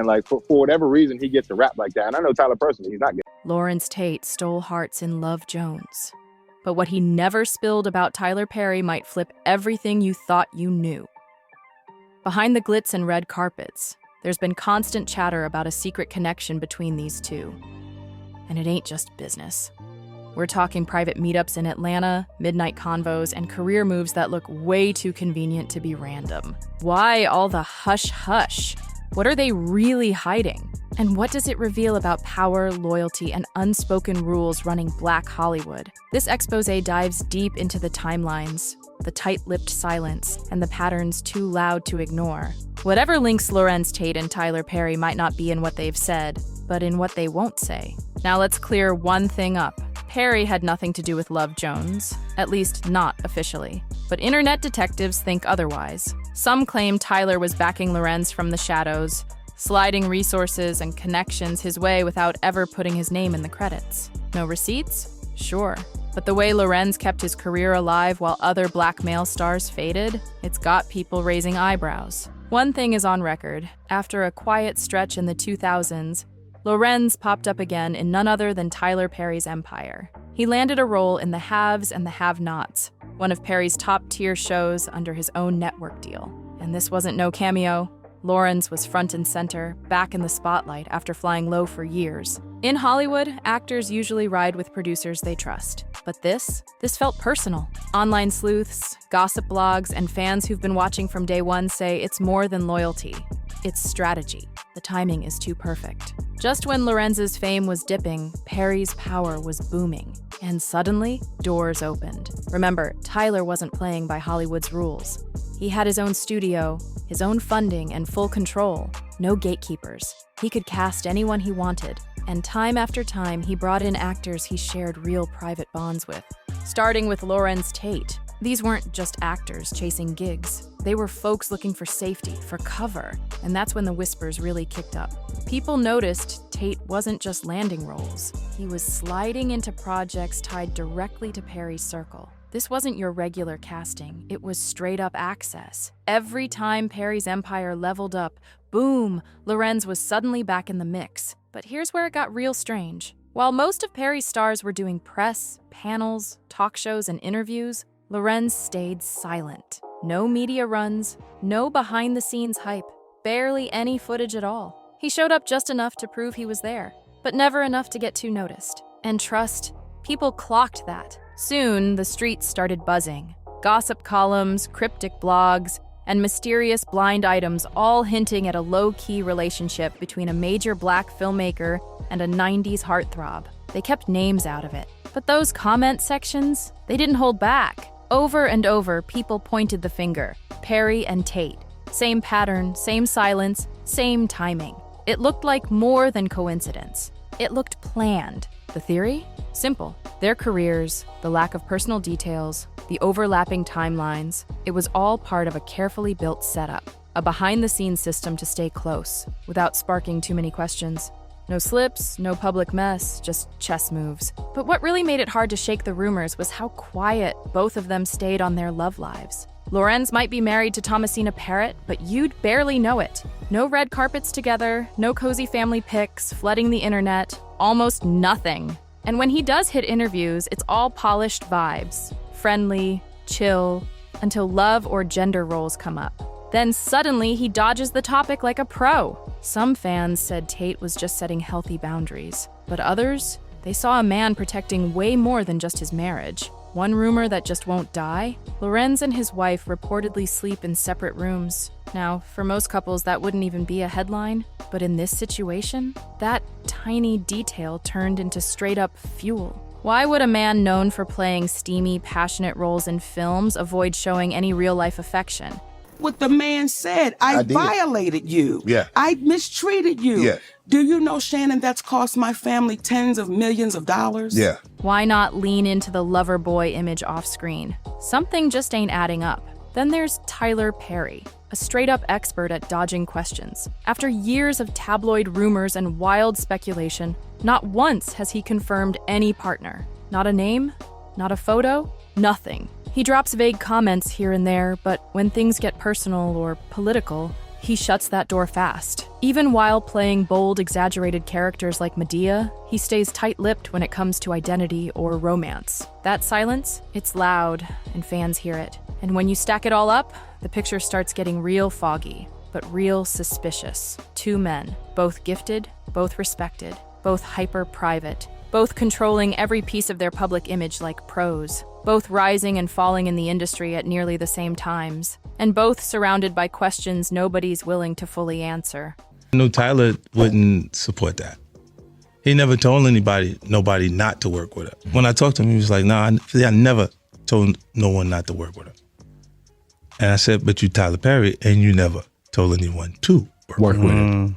And like for whatever reason, he gets to rap like that. And I know Tyler personally, he's not good. Larenz Tate stole hearts in Love Jones. But what he never spilled about Tyler Perry might flip everything you thought you knew. Behind the glitz and red carpets, there's been constant chatter about a secret connection between these two. And it ain't just business. We're talking private meetups in Atlanta, midnight convos, and career moves that look way too convenient to be random. Why all the hush-hush? What are they really hiding? And what does it reveal about power, loyalty, and unspoken rules running Black Hollywood? This exposé dives deep into the timelines, the tight-lipped silence, and the patterns too loud to ignore. Whatever links Larenz Tate and Tyler Perry might not be in what they've said, but in what they won't say. Now let's clear one thing up. Perry had nothing to do with Love Jones, at least not officially. But internet detectives think otherwise. Some claim Tyler was backing Larenz from the shadows, sliding resources and connections his way without ever putting his name in the credits. No receipts? Sure. But the way Larenz kept his career alive while other black male stars faded, it's got people raising eyebrows. One thing is on record. After a quiet stretch in the 2000s, Larenz popped up again in none other than Tyler Perry's empire. He landed a role in The Haves and the Have-Nots, one of Perry's top-tier shows under his own network deal. And this wasn't no cameo. Larenz was front and center, back in the spotlight after flying low for years. In Hollywood, actors usually ride with producers they trust. But this felt personal. Online sleuths, gossip blogs, and fans who've been watching from day one say it's more than loyalty. It's strategy. The timing is too perfect. Just when Lorenz's fame was dipping, Perry's power was booming. And suddenly, doors opened. Remember, Tyler wasn't playing by Hollywood's rules. He had his own studio, his own funding, and full control. No gatekeepers. He could cast anyone he wanted. And time after time, he brought in actors he shared real private bonds with. Starting with Larenz Tate. These weren't just actors chasing gigs. They were folks looking for safety, for cover. And that's when the whispers really kicked up. People noticed Tate wasn't just landing roles. He was sliding into projects tied directly to Perry's circle. This wasn't your regular casting. It was straight-up access. Every time Perry's empire leveled up, boom, Larenz was suddenly back in the mix. But here's where it got real strange. While most of Perry's stars were doing press, panels, talk shows, and interviews, Larenz stayed silent. No media runs, no behind-the-scenes hype, barely any footage at all. He showed up just enough to prove he was there, but never enough to get too noticed. And trust, people clocked that. Soon, the streets started buzzing. Gossip columns, cryptic blogs, and mysterious blind items all hinting at a low-key relationship between a major black filmmaker and a 90s heartthrob. They kept names out of it. But those comment sections, they didn't hold back. Over and over, people pointed the finger. Perry and Tate. Same pattern, same silence, same timing. It looked like more than coincidence. It looked planned. The theory? Simple. Their careers, the lack of personal details, the overlapping timelines, it was all part of a carefully built setup. A behind-the-scenes system to stay close, without sparking too many questions. No slips, no public mess, just chess moves. But what really made it hard to shake the rumors was how quiet both of them stayed on their love lives. Larenz might be married to Thomasina Parrott, but you'd barely know it. No red carpets together, no cozy family pics, flooding the internet, almost nothing. And when he does hit interviews, it's all polished vibes. Friendly, chill, until love or gender roles come up. Then suddenly he dodges the topic like a pro. Some fans said Tate was just setting healthy boundaries, but others, they saw a man protecting way more than just his marriage. One rumor that just won't die? Larenz and his wife reportedly sleep in separate rooms. Now, for most couples, that wouldn't even be a headline, but in this situation, that tiny detail turned into straight-up fuel. Why would a man known for playing steamy, passionate roles in films avoid showing any real-life affection? What the man said, I violated you. Yeah. I mistreated you. Yeah. Do you know, Shannon, that's cost my family tens of millions of dollars? Yeah. Why not lean into the lover boy image off-screen? Something just ain't adding up. Then there's Tyler Perry, a straight-up expert at dodging questions. After years of tabloid rumors and wild speculation, not once has he confirmed any partner. Not a name, not a photo, nothing. He drops vague comments here and there, but when things get personal or political, he shuts that door fast. Even while playing bold, exaggerated characters like Medea, he stays tight-lipped when it comes to identity or romance. That silence, it's loud, and fans hear it. And when you stack it all up, the picture starts getting real foggy, but real suspicious. Two men, both gifted, both respected, both hyper-private, both controlling every piece of their public image like pros, both rising and falling in the industry at nearly the same times, and both surrounded by questions nobody's willing to fully answer. I knew Tyler wouldn't support that. He never told nobody not to work with her. When I talked to him, he was like, I never told no one not to work with her. And I said, but you Tyler Perry, and you never told anyone to work with her.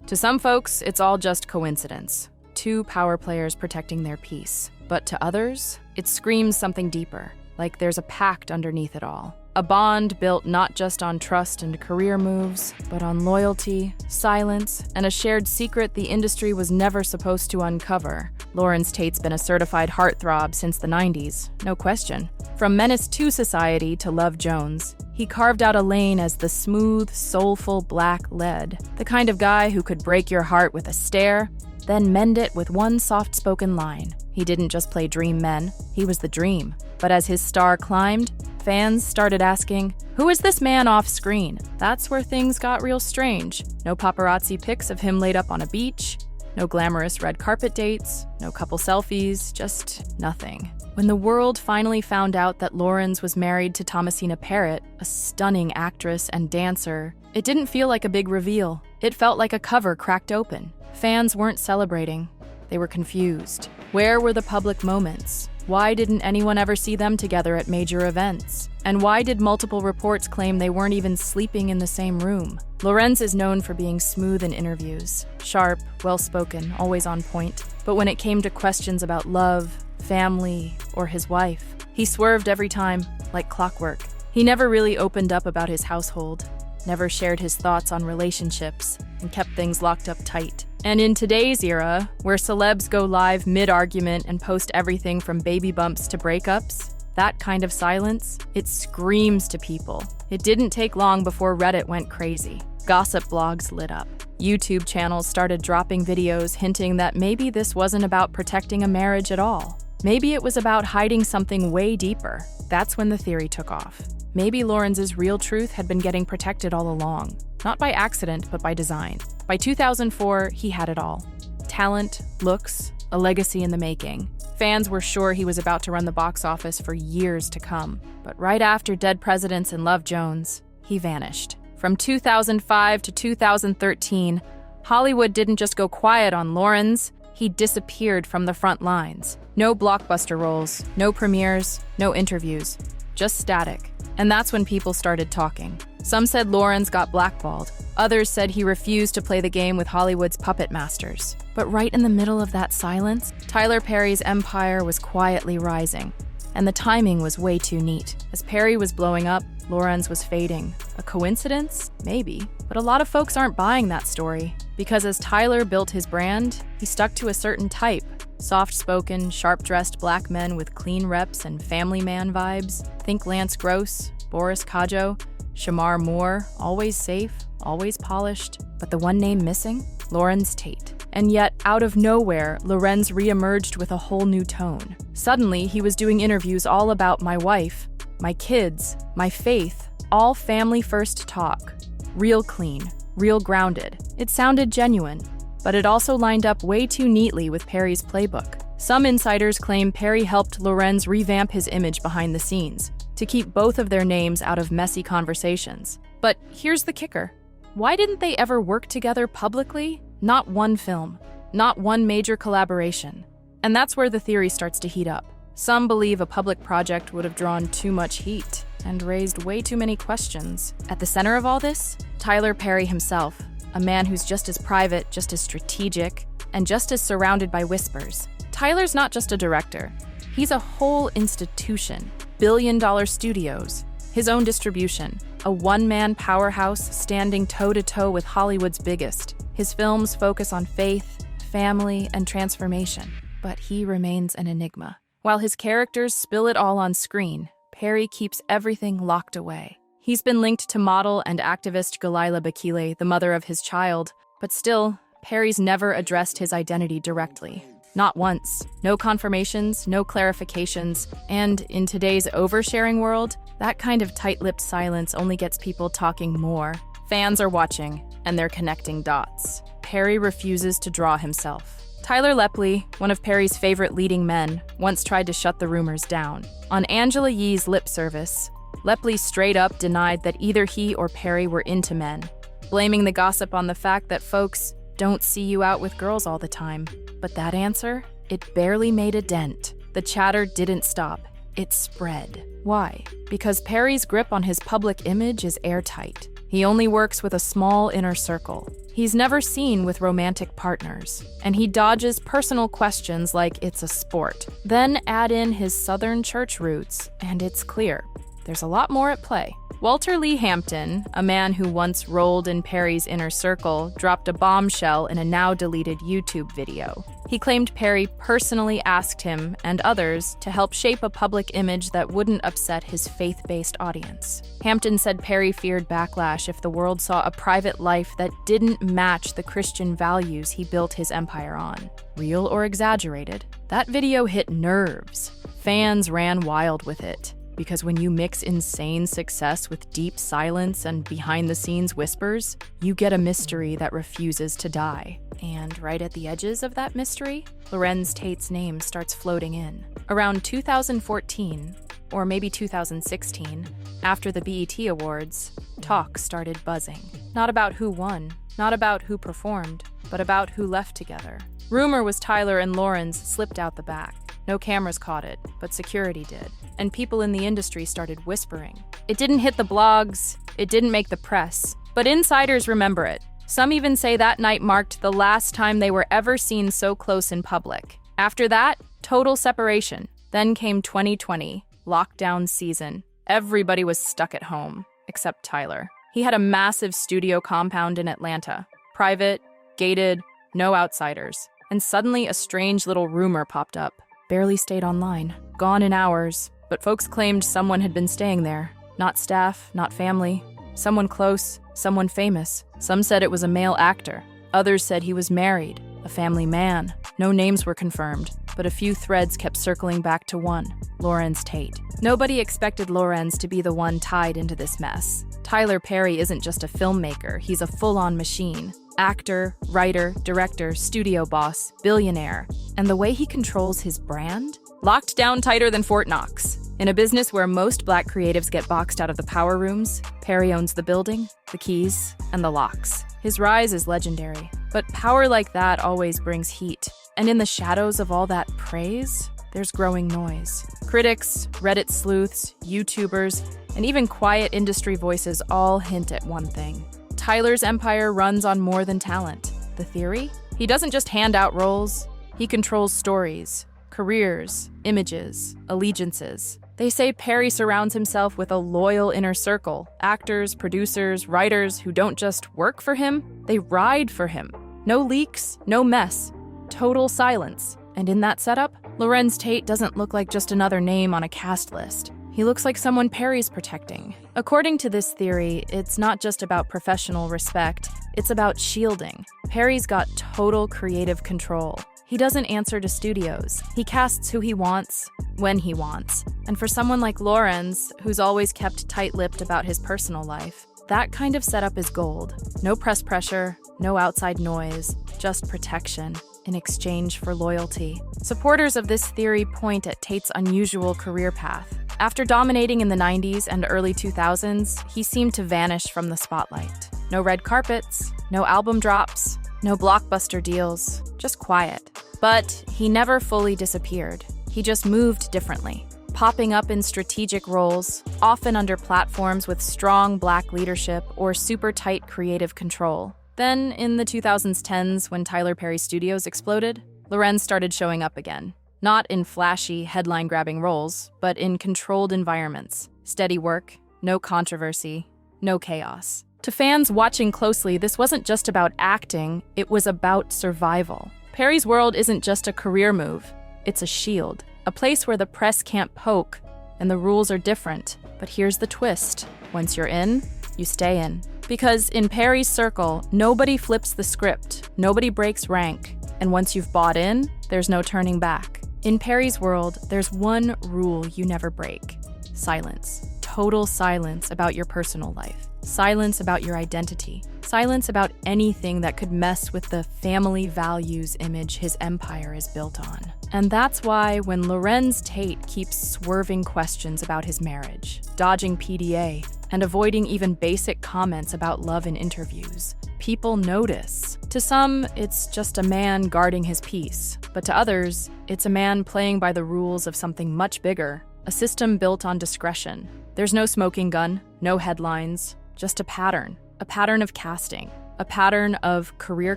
To some folks, it's all just coincidence. Two power players protecting their peace. But to others, it screams something deeper, like there's a pact underneath it all. A bond built not just on trust and career moves, but on loyalty, silence, and a shared secret the industry was never supposed to uncover. Larenz Tate's been a certified heartthrob since the 90s, no question. From Menace to Society to Love Jones, he carved out a lane as the smooth, soulful black lead, the kind of guy who could break your heart with a stare, then mend it with one soft-spoken line. He didn't just play dream men, he was the dream. But as his star climbed, fans started asking, who is this man off screen? That's where things got real strange. No paparazzi pics of him laid up on a beach, no glamorous red carpet dates, no couple selfies, just nothing. When the world finally found out that Larenz was married to Thomasina Parrott, a stunning actress and dancer, it didn't feel like a big reveal. It felt like a cover cracked open. Fans weren't celebrating. They were confused. Where were the public moments? Why didn't anyone ever see them together at major events? And why did multiple reports claim they weren't even sleeping in the same room? Larenz is known for being smooth in interviews, sharp, well-spoken, always on point. But when it came to questions about love, family, or his wife, he swerved every time, like clockwork. He never really opened up about his household, never shared his thoughts on relationships, and kept things locked up tight. And in today's era, where celebs go live mid-argument and post everything from baby bumps to breakups, that kind of silence, it screams to people. It didn't take long before Reddit went crazy. Gossip blogs lit up. YouTube channels started dropping videos hinting that maybe this wasn't about protecting a marriage at all. Maybe it was about hiding something way deeper. That's when the theory took off. Maybe Lorenz's real truth had been getting protected all along. Not by accident, but by design. By 2004, he had it all. Talent, looks, a legacy in the making. Fans were sure he was about to run the box office for years to come. But right after Dead Presidents and Love Jones, he vanished. From 2005 to 2013, Hollywood didn't just go quiet on Larenz, he disappeared from the front lines. No blockbuster roles, no premieres, no interviews, just static. And that's when people started talking. Some said Larenz got blackballed. Others said he refused to play the game with Hollywood's puppet masters. But right in the middle of that silence, Tyler Perry's empire was quietly rising. And the timing was way too neat. As Perry was blowing up, Larenz was fading. A coincidence? Maybe. But a lot of folks aren't buying that story. Because as Tyler built his brand, he stuck to a certain type. Soft-spoken, sharp-dressed black men with clean reps and family man vibes. Think Lance Gross, Boris Kajo, Shamar Moore, always safe, always polished. But the one name missing? Larenz Tate. And yet, out of nowhere, Larenz re-emerged with a whole new tone. Suddenly, he was doing interviews all about my wife, my kids, my faith, all family-first talk. Real clean, real grounded. It sounded genuine, but it also lined up way too neatly with Perry's playbook. Some insiders claim Perry helped Larenz revamp his image behind the scenes, to keep both of their names out of messy conversations. But here's the kicker. Why didn't they ever work together publicly? Not one film, not one major collaboration. And that's where the theory starts to heat up. Some believe a public project would have drawn too much heat and raised way too many questions. At the center of all this, Tyler Perry himself, a man who's just as private, just as strategic, and just as surrounded by whispers. Tyler's not just a director. He's a whole institution. billion-dollar studios, his own distribution, a one-man powerhouse standing toe-to-toe with Hollywood's biggest. His films focus on faith, family, and transformation, but he remains an enigma. While his characters spill it all on screen, Perry keeps everything locked away. He's been linked to model and activist Galila Bakile, the mother of his child, but still, Perry's never addressed his identity directly. Not once. No confirmations, no clarifications, and in today's oversharing world, that kind of tight-lipped silence only gets people talking more. Fans are watching, and they're connecting dots. Perry refuses to draw himself. Tyler Lepley, one of Perry's favorite leading men, once tried to shut the rumors down. On Angela Yee's lip service, Lepley straight up denied that either he or Perry were into men, blaming the gossip on the fact that folks don't see you out with girls all the time. But that answer? It barely made a dent. The chatter didn't stop. It spread. Why? Because Perry's grip on his public image is airtight. He only works with a small inner circle. He's never seen with romantic partners, and he dodges personal questions like it's a sport. Then add in his Southern church roots, and it's clear. There's a lot more at play. Walter Lee Hampton, a man who once rolled in Perry's inner circle, dropped a bombshell in a now-deleted YouTube video. He claimed Perry personally asked him and others to help shape a public image that wouldn't upset his faith-based audience. Hampton said Perry feared backlash if the world saw a private life that didn't match the Christian values he built his empire on. Real or exaggerated? That video hit nerves. Fans ran wild with it. Because when you mix insane success with deep silence and behind-the-scenes whispers, you get a mystery that refuses to die. And right at the edges of that mystery, Larenz Tate's name starts floating in. Around 2014, or maybe 2016, after the BET Awards, talk started buzzing. Not about who won, not about who performed, but about who left together. Rumor was Tyler and Larenz slipped out the back. No cameras caught it, but security did. And people in the industry started whispering. It didn't hit the blogs, it didn't make the press, but insiders remember it. Some even say that night marked the last time they were ever seen so close in public. After that, total separation. Then came 2020, lockdown season. Everybody was stuck at home, except Tyler. He had a massive studio compound in Atlanta. Private, gated, no outsiders. And suddenly a strange little rumor popped up. Barely stayed online. Gone in hours. But folks claimed someone had been staying there. Not staff, not family. Someone close, someone famous. Some said it was a male actor. Others said he was married, a family man. No names were confirmed, but a few threads kept circling back to one, Larenz Tate. Nobody expected Larenz to be the one tied into this mess. Tyler Perry isn't just a filmmaker, he's a full-on machine. Actor, writer, director, studio boss, billionaire. And the way he controls his brand? Locked down tighter than Fort Knox. In a business where most Black creatives get boxed out of the power rooms, Perry owns the building, the keys, and the locks. His rise is legendary. But power like that always brings heat. And in the shadows of all that praise, there's growing noise. Critics, Reddit sleuths, YouTubers, and even quiet industry voices all hint at one thing. Tyler's empire runs on more than talent. The theory? He doesn't just hand out roles, he controls stories, careers, images, allegiances. They say Perry surrounds himself with a loyal inner circle, actors, producers, writers who don't just work for him, they ride for him. No leaks, no mess, total silence. And in that setup, Larenz Tate doesn't look like just another name on a cast list. He looks like someone Perry's protecting. According to this theory, it's not just about professional respect, it's about shielding. Perry's got total creative control. He doesn't answer to studios. He casts who he wants, when he wants. And for someone like Larenz, who's always kept tight-lipped about his personal life, that kind of setup is gold. No press pressure, no outside noise, just protection in exchange for loyalty. Supporters of this theory point at Tate's unusual career path. After dominating in the 90s and early 2000s, he seemed to vanish from the spotlight. No red carpets, no album drops, no blockbuster deals, just quiet. But he never fully disappeared. He just moved differently, popping up in strategic roles, often under platforms with strong Black leadership or super tight creative control. Then, in the 2010s, when Tyler Perry Studios exploded, Larenz started showing up again. Not in flashy, headline-grabbing roles, but in controlled environments. Steady work, no controversy, no chaos. To fans watching closely, this wasn't just about acting, it was about survival. Perry's world isn't just a career move, it's a shield. A place where the press can't poke, and the rules are different. But here's the twist. Once you're in, you stay in. Because in Perry's circle, nobody flips the script, nobody breaks rank, and once you've bought in, there's no turning back. In Perry's world, there's one rule you never break: silence. Total silence about your personal life. Silence about your identity. Silence about anything that could mess with the family values image his empire is built on. And that's why when Larenz Tate keeps swerving questions about his marriage, dodging PDA, and avoiding even basic comments about love in interviews, people notice. To some, it's just a man guarding his peace, but to others, it's a man playing by the rules of something much bigger, a system built on discretion. There's no smoking gun, no headlines, just a pattern of casting, a pattern of career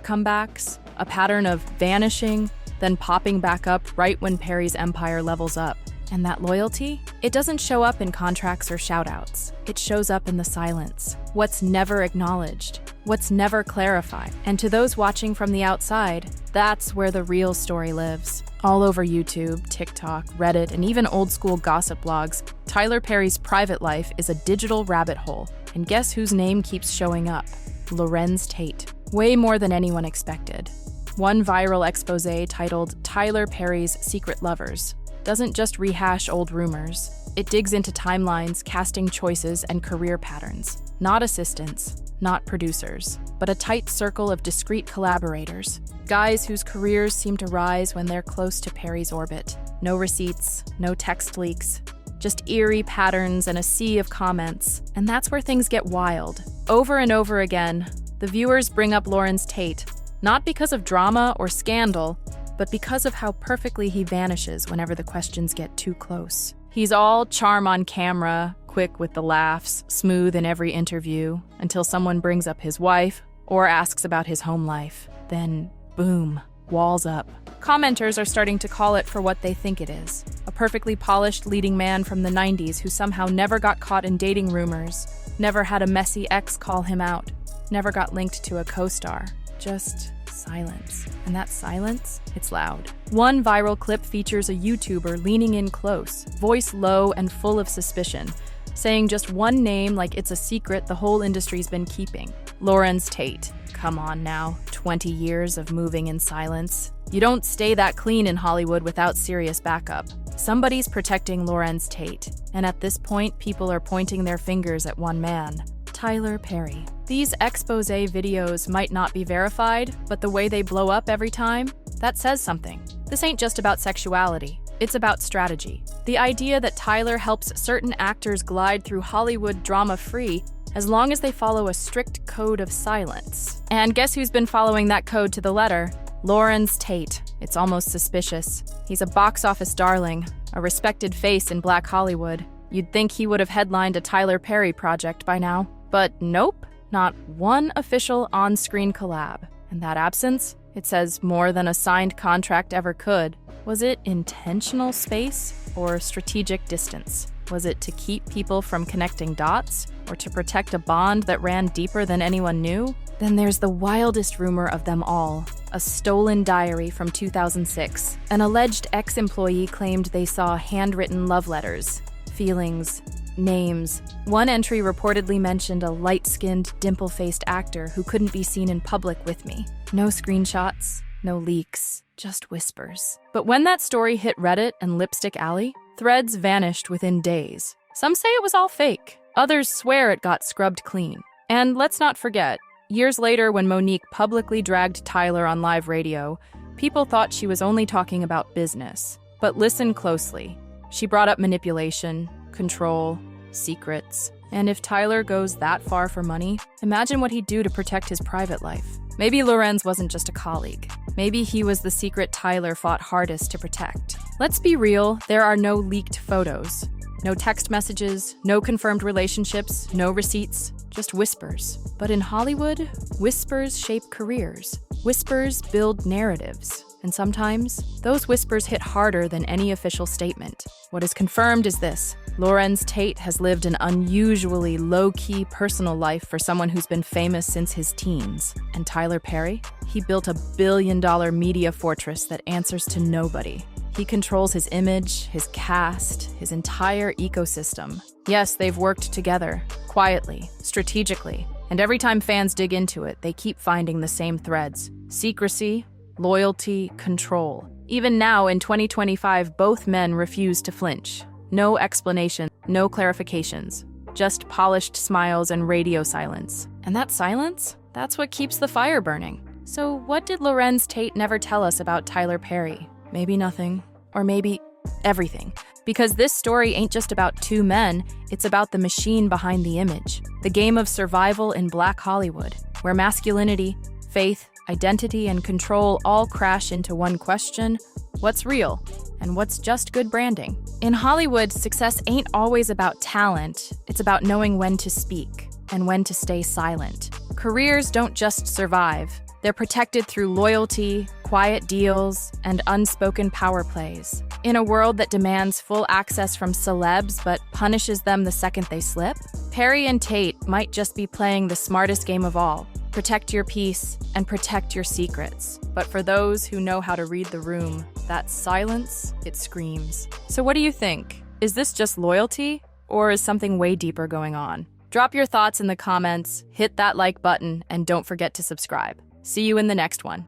comebacks, a pattern of vanishing, then popping back up right when Perry's empire levels up. And that loyalty? It doesn't show up in contracts or shoutouts. It shows up in the silence. What's never acknowledged. What's never clarified. And to those watching from the outside, that's where the real story lives. All over YouTube, TikTok, Reddit, and even old school gossip blogs, Tyler Perry's private life is a digital rabbit hole. And guess whose name keeps showing up? Larenz Tate. Way more than anyone expected. One viral expose titled "Tyler Perry's Secret Lovers" doesn't just rehash old rumors. It digs into timelines, casting choices, and career patterns. Not assistants, not producers, but a tight circle of discreet collaborators. Guys whose careers seem to rise when they're close to Perry's orbit. No receipts, no text leaks, just eerie patterns and a sea of comments. And that's where things get wild. Over and over again, the viewers bring up Larenz Tate, not because of drama or scandal, but because of how perfectly he vanishes whenever the questions get too close. He's all charm on camera, quick with the laughs, smooth in every interview, until someone brings up his wife or asks about his home life. Then, boom, walls up. Commenters are starting to call it for what they think it is. A perfectly polished leading man from the 90s who somehow never got caught in dating rumors, never had a messy ex call him out, never got linked to a co-star. Just silence. And that silence, it's loud. One viral clip features a YouTuber leaning in close, voice low and full of suspicion, saying just one name like it's a secret the whole industry's been keeping. Larenz Tate. Come on now, 20 years of moving in silence. You don't stay that clean in Hollywood without serious backup. Somebody's protecting Larenz Tate, and at this point, people are pointing their fingers at one man, Tyler Perry. These expose videos might not be verified, but the way they blow up every time, that says something. This ain't just about sexuality. It's about strategy. The idea that Tyler helps certain actors glide through Hollywood drama-free as long as they follow a strict code of silence. And guess who's been following that code to the letter? Larenz Tate. It's almost suspicious. He's a box office darling, a respected face in Black Hollywood. You'd think he would have headlined a Tyler Perry project by now. But nope, not one official on-screen collab. And that absence? It says more than a signed contract ever could. Was it intentional space or strategic distance? Was it to keep people from connecting dots or to protect a bond that ran deeper than anyone knew? Then there's the wildest rumor of them all, a stolen diary from 2006. An alleged ex-employee claimed they saw handwritten love letters, feelings, names. One entry reportedly mentioned a light-skinned, dimple-faced actor who couldn't be seen in public with me. No screenshots, no leaks, just whispers. But when that story hit Reddit and Lipstick Alley, threads vanished within days. Some say it was all fake. Others swear it got scrubbed clean. And let's not forget, years later when Monique publicly dragged Tyler on live radio, people thought she was only talking about business. But listen closely. She brought up manipulation, control, secrets. And if Tyler goes that far for money, imagine what he'd do to protect his private life. Maybe Larenz wasn't just a colleague. Maybe he was the secret Tyler fought hardest to protect. Let's be real, there are no leaked photos. No text messages, no confirmed relationships, no receipts, just whispers. But in Hollywood, whispers shape careers. Whispers build narratives. And sometimes, those whispers hit harder than any official statement. What is confirmed is this: Larenz Tate has lived an unusually low-key personal life for someone who's been famous since his teens. And Tyler Perry? He built a billion-dollar media fortress that answers to nobody. He controls his image, his cast, his entire ecosystem. Yes, they've worked together, quietly, strategically, and every time fans dig into it, they keep finding the same threads: secrecy, loyalty, control. Even now, in 2025, both men refuse to flinch. No explanation, no clarifications, just polished smiles and radio silence. And that silence? That's what keeps the fire burning. So what did Larenz Tate never tell us about Tyler Perry? Maybe nothing, or maybe everything. Because this story ain't just about two men, it's about the machine behind the image. The game of survival in Black Hollywood, where masculinity, faith, identity, and control all crash into one question: what's real? And what's just good branding? In Hollywood, success ain't always about talent, it's about knowing when to speak and when to stay silent. Careers don't just survive, they're protected through loyalty, quiet deals, and unspoken power plays. In a world that demands full access from celebs but punishes them the second they slip, Perry and Tate might just be playing the smartest game of all: protect your peace and protect your secrets. But for those who know how to read the room, that silence, it screams. So what do you think? Is this just loyalty, or is something way deeper going on? Drop your thoughts in the comments, hit that like button, and don't forget to subscribe. See you in the next one.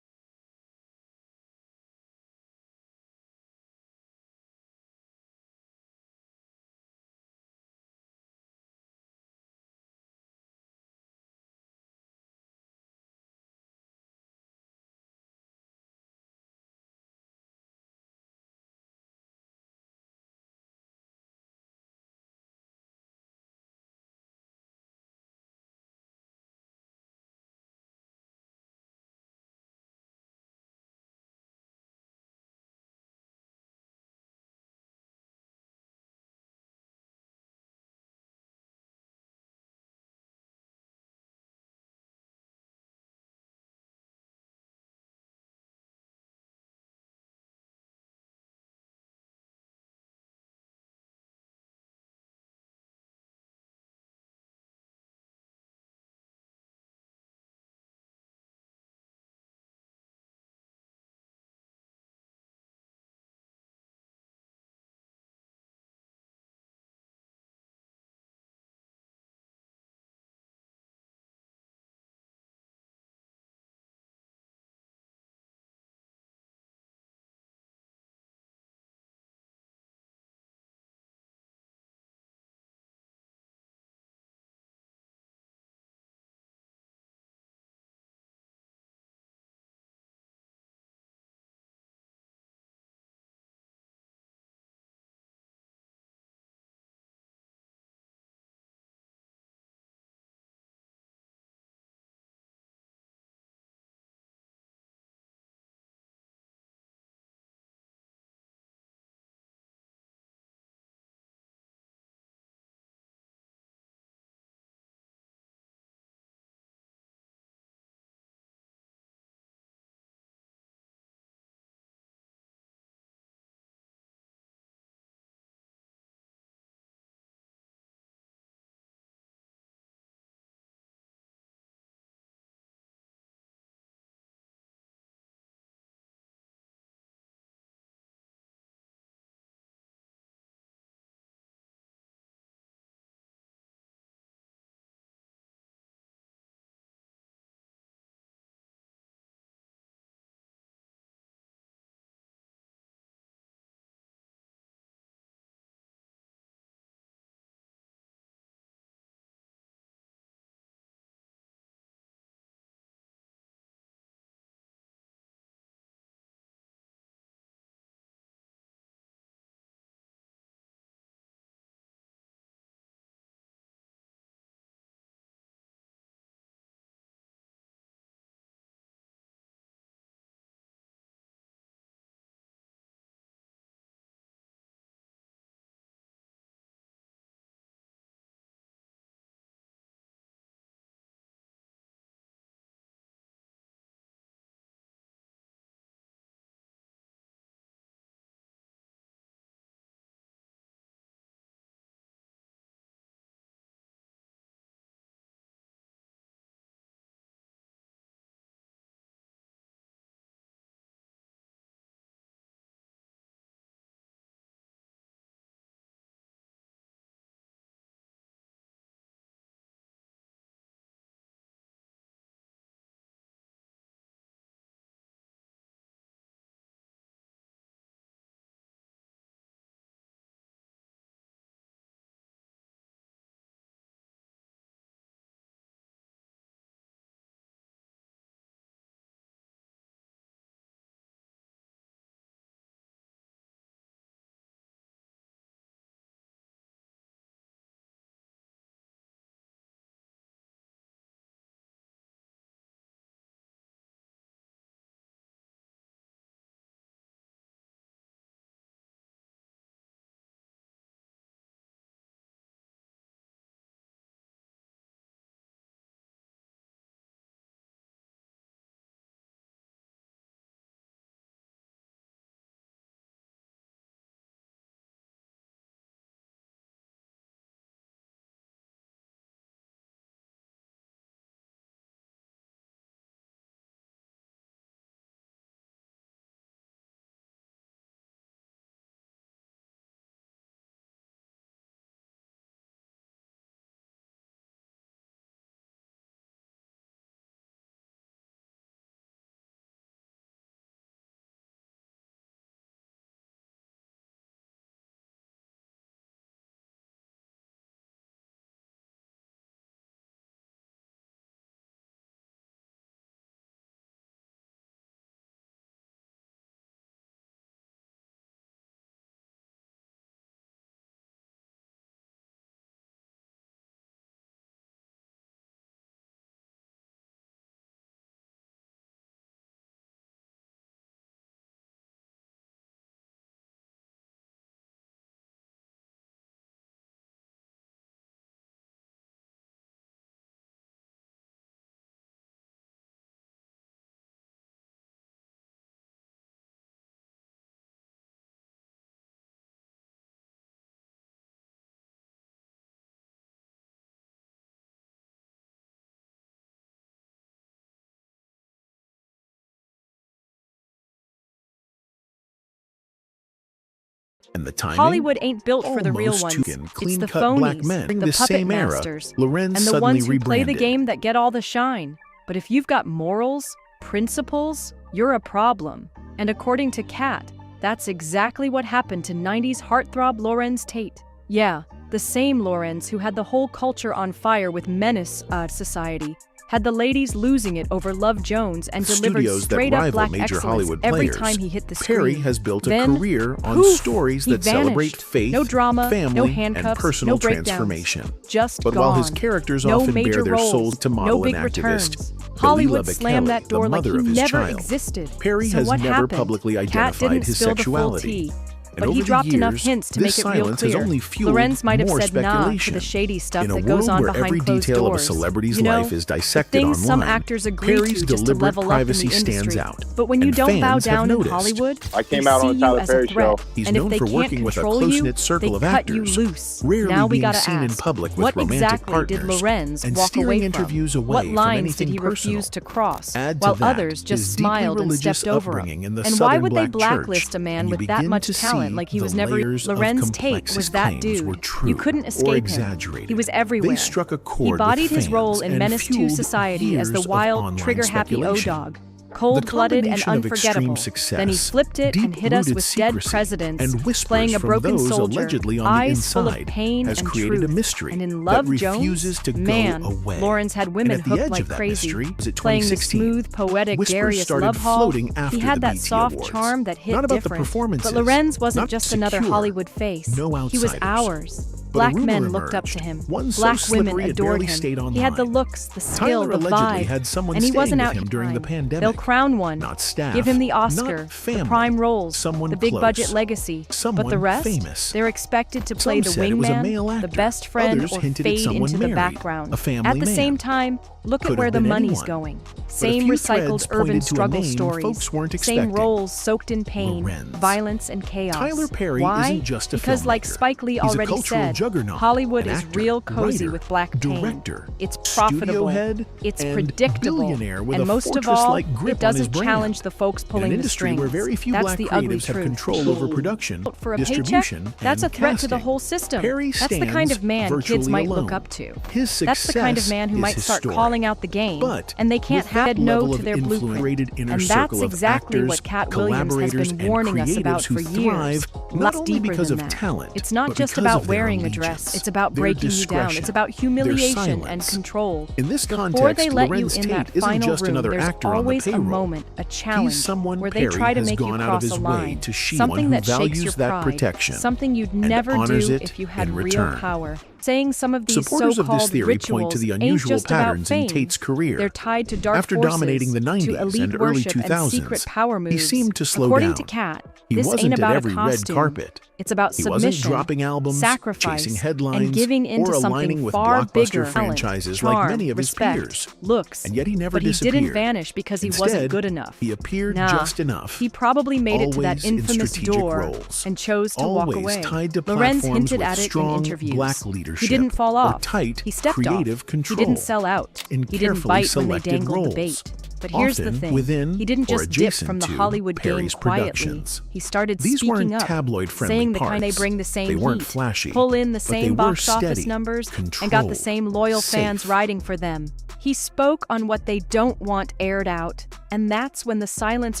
And the timing? Hollywood ain't built for the real Almost ones. too It's clean-cut the phonies, black men. During the this puppet same era, masters, Larenz and the suddenly ones who play the rebranded. game that get all the shine. But if you've got morals, principles, you're a problem. And according to Kat, that's exactly what happened to 90s heartthrob Larenz Tate. Yeah, the same Larenz who had the whole culture on fire with Menace Society, had the ladies losing it over Love Jones and delivered Studios that straight-up rival black major excellence Hollywood every players. time he hit the screen. Perry has built a Then, career on poof, stories he that celebrate vanished. faith, No drama, family, no and handcuffs, personal no breakdowns. transformation. Just But gone. while his characters no often major bear their roles, souls to model no big an returns. activist, Hollywood Billy slammed Kelly, that door the like he mother of his never child. existed. Perry So has what never happened? publicly Kat identified didn't his spill the full sexuality. tea, And but he over dropped the enough years, hints to this make it real silence has clear. only fueled Larenz might have more said nah to speculation. the shady stuff In a that goes world on where behind every closed detail doors. of a celebrity's You know, life is the dissected things some online, actors agree Perry's to just to deliberate level up in privacy the stands industry. out. But when you and don't bow fans have down in noticed. Hollywood, I came they out see on you Tyler as a Perry threat. show. He's And if known they for can't working with a control you, close-knit circle they of cut you actors, loose. rarely Now we being gotta seen in ask, public with what romantic exactly did partners, Larenz and walk steering away interviews from? away What from lines did anything he personal. refuse to cross, Add to while that others his just deeply smiled and religious stepped over upbringing in him? the And why Southern would they Black blacklist church, a man and you with that begin much to talent see like he the was never... layers of Larenz complex Tate his was that claims dude. were true You couldn't or escape him. exaggerated. He was everywhere. They struck a chord He with bodied his fans role in and Menace to fueled Society as the years of wild, online trigger-happy speculation. O-Dog. Cold-blooded and combination of extreme unforgettable. success, Then he flipped it and hit us deep-rooted with dead secrecy, presidents, and whispers playing a from broken those soldier, allegedly on the eyes full of inside, pain has and created truth. a mystery And in that Love refuses Jones, to go man, away. Larenz had women And at the hooked edge like of that crazy, mystery was at playing the 2016. smooth, poetic Whispers Darius started Love Hall. floating after He had the that BET soft Awards. charm that hit Not about the different. performances, But Larenz wasn't not just another secure, Hollywood face. no He was outsiders. ours. But a Black rumor men looked up emerged, to him. one so Black women slippery it adored barely him. stayed He had the online. looks, the skill, Tyler the allegedly vibe, had someone and he staying wasn't with out him to during the pine. pandemic. They'll crown one, Not staff, give him the not Oscar, family, the prime roles, someone the big close, budget legacy. someone But the rest, famous. they're expected to play Some the said it was a wingman, male the actor. best friend, Others or hinted at fade someone into the married, background. a family At the man. same time, look Could at where have the been money's anyone. going. But a Same few recycled threads urban pointed to a struggle name stories. folks weren't Same expecting. roles soaked in pain, Larenz. violence, and chaos. Tyler Perry Why? isn't just a Because like filmmaker. Spike Lee He's a already cultural said, juggernaut, Hollywood an is actor, real cozy writer, with black pain. director, It's studio profitable, head, it's and predictable, billionaire with and a most of all, fortress-like grip it on his doesn't brand. challenge the folks In pulling an the industry strings. where very few That's black the ugly creatives have truth. control over production, For a distribution, paycheck, that's a and threat to the casting. whole system. Perry That's the kind of stands man kids virtually might alone. look up to. His success That's the kind of man who is might start historic. calling out the game, But and they can't with that have no level to of their influence, blueprint. rated inner And circle that's of exactly actors, what Cat Williams has collaborators, been and warning us creatives about who for thrive years. not Lots only deeper because than of that. talent, It's not but just because about of their wearing a allegiance, dress. It's about their breaking you down. discretion, It's about their humiliation and silence. control. In this Before context, they let you Larenz in Tate that isn't final just room, another there's actor on the always a payroll. moment, a challenge, He's someone where they Perry try to has make you gone out of cross his a way line, to shield something one who that shakes values your that pride, protection something you'd and never honors do it if you had in real return. power. Saying some of these Supporters of this so-called theory point to rituals the ain't unusual just about patterns in fame. Tate's career. They're tied to dark After forces, dominating the 90s to elite and early worship 2000s, and secret power moves. he seemed to slow According down. to Kat, He this wasn't ain't at about every a red costume. carpet. It's about He submission, wasn't dropping albums, sacrifice, chasing headlines, and giving into or something aligning with far blockbuster bigger. franchises Talent, like many of his respect, peers. looks, And yet he never but he disappeared. didn't vanish because he wasn't Instead, good enough. he appeared Nah, just enough. He probably made it to that always in infamous strategic door roles, and chose to walk always away. tied to Larenz platforms hinted with at it in strong interviews. black leadership He didn't fall or off. tight, He stepped creative off. control He didn't sell out. in He didn't carefully bite when they selected dangled roles, the bait. But here's the often thing. within He didn't or just dip adjacent from the to Hollywood game Perry's quietly. productions. He started These speaking weren't up, tabloid-friendly saying the kind they parts. bring the same They weren't heat, flashy, pull in the but they same were box office steady, numbers, and got the controlled, same loyal fans safe. riding for them. He spoke on what they don't want aired out, and that's when the silence